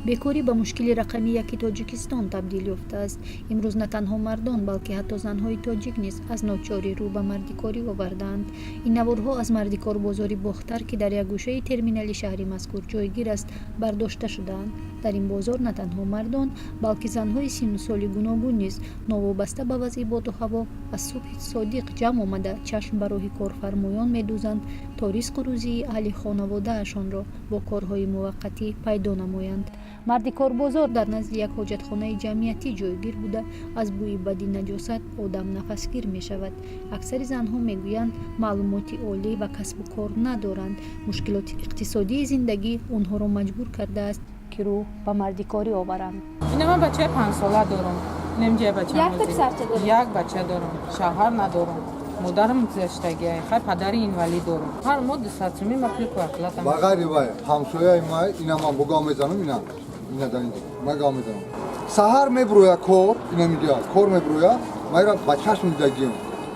бекорӣ ба мушкили рақами яки тоҷикистон табдил ёфтааст. имрӯз на танҳо мардон, балки ҳатто занҳои тоҷик низ аз ночорӣ рӯ ба мардикорӣ овардаанд. ин наворҳо аз мардикорбозори Бохтар, ки дар як гӯшаи терминали шаҳри мазкур ҷойгир аст, бардошта шудаанд. дар ин бозор на танҳо мардон, балки занҳои синну соли гуногун низ новобаста ба вазъи боду ҳаво аз субҳи содиқ ҷамъ омада чашм ба роҳи корфармоён медӯзанд, то ризқу рӯзии аҳли хонаводаашонро бо корҳои муваққатӣ пайдо намоянд. мардикорбозор дар назди як ҳоҷатхонаи ҷамъиятӣ ҷойгир буда, аз бӯи бади наҷосат одам нафасгир мешавад. аксари занҳо мегӯянд маълумоти олӣ ва касбу кор надоранд. мушкилоти иқтисодии зиндагӣ онҳоро маҷбур кардааст ки рӯ ба мардикорӣ оваранд. ина ман бачаи 5 сола дорам. Немҷая бачаам. Як бача дорам. Шаҳр надорам. модарам гузаштагия, хай падари инвалид дорам. ҳар моҳ 200 сум маплику аклатам. Багари вай, ҳамсояи май, ина ман бо гав мезанам, ина дар инҷо. Ман гав мезанам. Саҳар меброя кор, ина мегӯя, кор меброя, майра ба чашм дидагиам.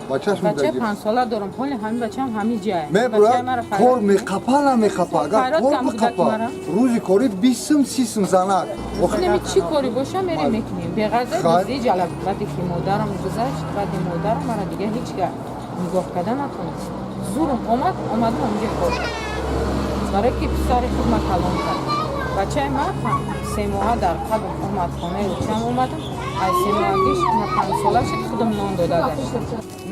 Бачаи 5 сола дорам. ҳоли ҳамин бачаам ҳамин ҷая. Меброя, кор меқапа намеқапа. Агар кор меқапа, рӯзи кори 20 сум, 30 сум занак. неми чӣ кори боша мерем мекунем. Беғайр дузди ҷалаб. вақте ки модарам гузашт, вақте модарам мара дига ҳеҷ нигоҳ карда натонист. зурм омадам онҷо кор. барое ки писари худ ма калон кард. бачаи ман 3 моҳа дар қабл омад хонаи рӯчам омадам. аз 3 моҳагиш на 5 сола шуд, худам нон дода гаштам.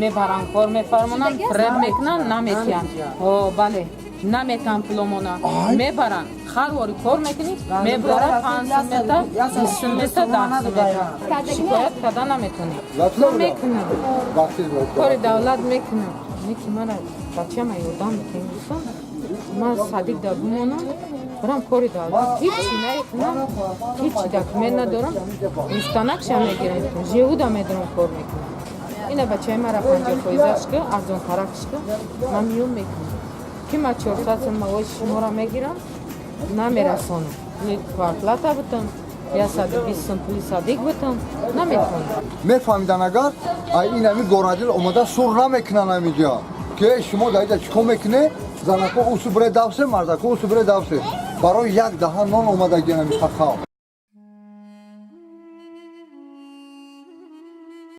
мебарам кор мефармонанд, пред мекунанд, наметиям. бале, наметам пуломона. мебаранд, харвори кор мекунӣ, мебаранд 5 метр, 20 метр, 10 метр. шикоят карда наметонӣ. ман мекунам. кори давлат мекунам. неки мара бачаама ёрдам мекунем. гуфтам, ман садиқ дар бимонам, барам кори давлат. ҳечи накунам, ҳечи документ надорам. мустанакша мегирам, живуда медорам кор мекунам. ина бачаи мара 50% арзонтаракшка, ман миём мекунам. ки ма 400 сум мавои шуморо мегирам, намерасонам. квартплата бутам, 120 сум пули садиқ бутам, наметонам. мефаҳмидан агар инами горадил омада сур намекунан амиҷа. ки шумо дар инҷа чӣ кор мекунед? занако усу бире давсе, мардако усу бире давсе. барои як даҳан нон омадагиами хахав.